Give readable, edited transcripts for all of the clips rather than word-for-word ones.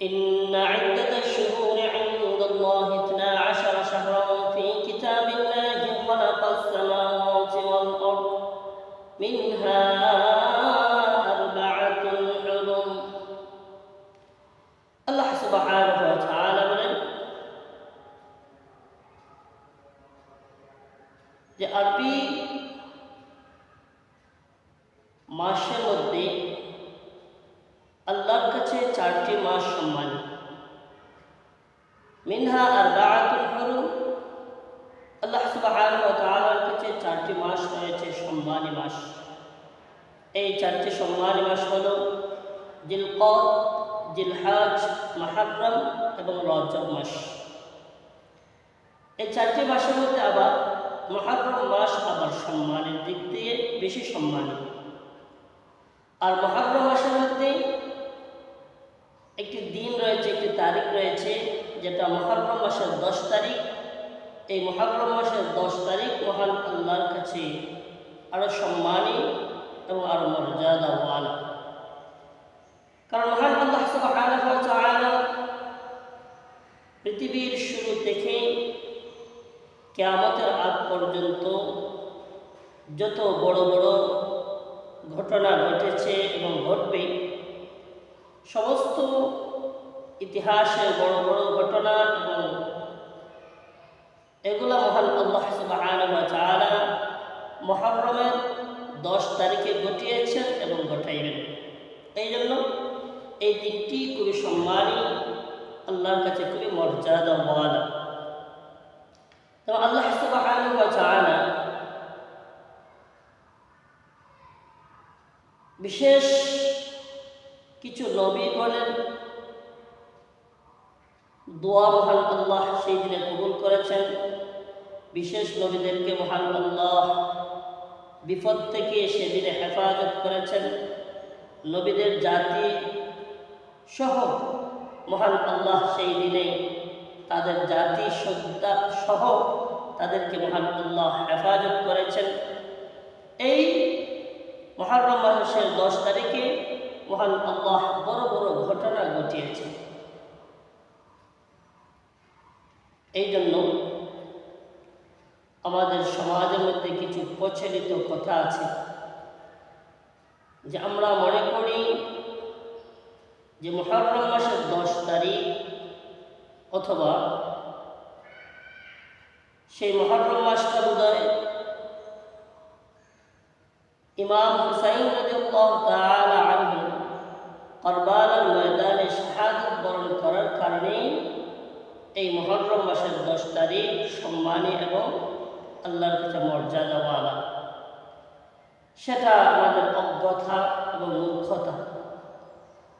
إن عدة الشهور عند الله 12 شهرا في كتاب الله خلق السماوات والأرض منها أربعة حرم الله سبحانه وتعالى বলেন যে আরবি মাসের মধ্যে আল্লাহর কাছে 4টি মাস সম্মানী। মিনহা আরবাআতুল হুরুম, আল্লাহ সুবহানাহু ওয়া তাআলার কাছে 4টি মাস রয়েছে সম্মানী মাস। এই 4টি সম্মানী মাস হলো জিলকদ, জিলহজ, মুহররম এবং রজব মাস। এই 4টি মাসের মধ্যে আবার মুহররম মাস আবার সম্মানের দিক দিয়ে বেশি সম্মানী। আর মুহররম মাসের মধ্যে একটি দিন রয়েছে, একটি তারিখ রয়েছে, যেটা মুহররম মাসের 10 তারিখ। এই মুহররম মাসের 10 তারিখ মহান আল্লাহর কাছে আরো সম্মানী এবং আরো মর্যাদাওয়ালা। কারণ মহান আল্লাহ সুবহানাহু ওয়া তাআলা পৃথিবীর শুরু থেকে কিয়ামতের আগ পর্যন্ত যত বড় বড় ঘটনা ঘটেছে এবং ঘটবে, সমস্ত ইতিহাসের বড় বড় ঘটনা এবং এগুলা মহান আল্লাহ সুবহানাহু ওয়া তাআলা মুহররমের 10 তারিখে ঘটিয়েছেন এবং ঘটাইবেন। এই জন্য এই দিনটি খুবই সম্মানী, আল্লাহর কাছে খুবই মর্যাদাওয়ালা। তো আল্লাহ সুবহানাহু ওয়া তাআলা বিশেষ কিছু নবীগণের দোয়া মহান আল্লাহ সেই দিনে কবুল করেছেন। বিশেষ নবীদেরকে মহান আল্লাহ বিপদ থেকে সেদিনে হেফাজত করেছেন। নবীদের জাতি সহ মহান আল্লাহ সেই দিনে তাদের জাতি সত্তা সহ তাদেরকে মহান আল্লাহ হেফাজত করেছেন। এই মুহররম মাসের 10 তারিখে মহান আল্লাহ বড় বড় ঘটনা ঘটিয়েছেন। এই জন্য আমাদের সমাজের মধ্যে কিছু প্রচলিত কথা আছে যে আমরা মনে করি যে মুহররম মাসের 10 তারিখ অথবা সেই মুহররম মাসটা বোধহয় ইমাম হুসাইন রাদিয়াল্লাহু তাআলা আনহু কারবালার ময়দানে শাহাদাত বরণ করার কারণে এই মুহররম মাসের 10 তারিখ সম্মানী এবং আল্লাহর কাছে মর্যাদাওয়ালা। সেটা আমাদের অজ্ঞতা এবং মূর্খতা।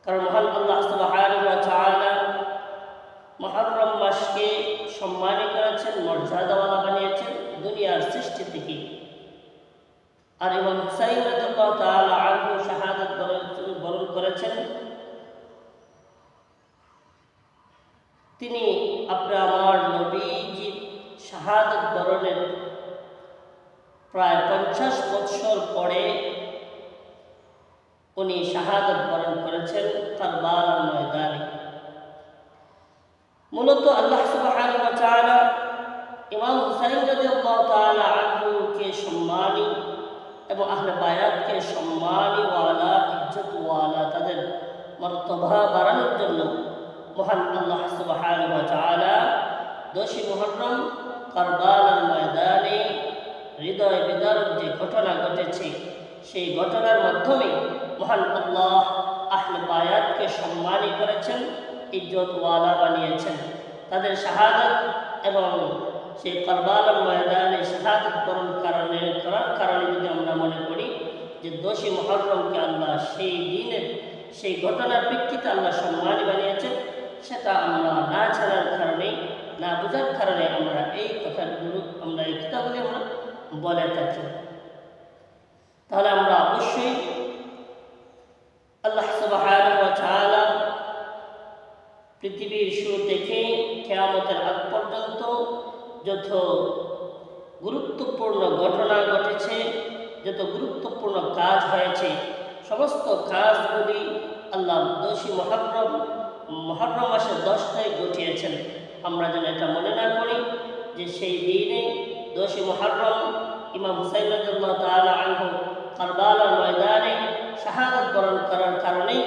কারণ মহান আল্লাহ সুবহানাহু ওয়া তাআলা মুহররম মাসকে সম্মানী করেছেন, মর্যাদাওয়ালা বানিয়েছেন দুনিয়ার সৃষ্টি থেকে। আর ইমাম হুসাইন রাদিয়াল্লাহু তাআলা আনহু শাহাদাত বরণ করেছেন, তিনি আমার নবীজির শাহাদাত বরণের প্রায় 50 বছর পরে উনি শাহাদাত বরণ করেছেন কারবালার ময়দানে। মূলত আল্লাহ সুবহানাহু ওয়া তাআলা ইমাম হুসাইন রাদিয়াল্লাহু তাআলা আনহুকে সম্মানী এবং আহলে বায়াতকে সম্মানীওয়ালা, ইজ্জতওয়ালা, তাদের মর্তবা বাড়ানোর জন্য মহান আল্লাহ সুবহানাহু ওয়া তাআলা 10 মুহররম কারবালার ময়দানে হৃদয় বিদারক যে ঘটনা ঘটেছে, সেই ঘটনার মাধ্যমে মহান আল্লাহ আহলে বায়াতকে সম্মানী করেছেন, ইজ্জতওয়ালা বানিয়েছেন। তাদের শাহাদাত এবং সেই কারবালার ময়দানে শাহাদাত বরণ করার কারণে যদি আমরা মনে করি যে 10 মুহররমকে আল্লাহ সেই দিনের সেই ঘটনার প্রেক্ষিতে আল্লাহ সম্মানী বানিয়েছেন, সেটা আমরা না জানার কারণে, না বোঝার কারণে আমরা এই কথাগুলো, আমরা এই কথাগুলি আমরা বলে থাকি। তাহলে আমরা অবশ্যই আল্লাহ সুবহানাহু ওয়া তাআলা পৃথিবীর শুরু থেকে কিয়ামতের আগ পর্যন্ত যত গুরুত্বপূর্ণ ঘটনা ঘটেছে, যত গুরুত্বপূর্ণ কাজ হয়েছে, সমস্ত কাজগুলি আল্লাহ 10 মুহররম মুহররম মাসের 10 তারিখ ঘটিয়েছেন। আমরা যেন এটা মনে না করি যে সেই দিনে 10 মুহররম ইমাম হুসাইন রাদিয়াল্লাহু তাআলা আনহু কারবালার ময়দানে শাহাদাত বরণ করার কারণেই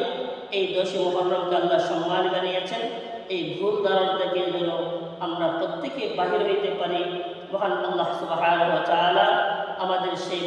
এই 10 মুহররমকে আল্লাহ সম্মান বানিয়েছেন। এই ভুল ধারণা থেকে যেন আমরা প্রত্যেকে বাহির হইতে পারি। মহান আল্লাহ সুবহানাহু ওয়া তাআলা আমাদের সেই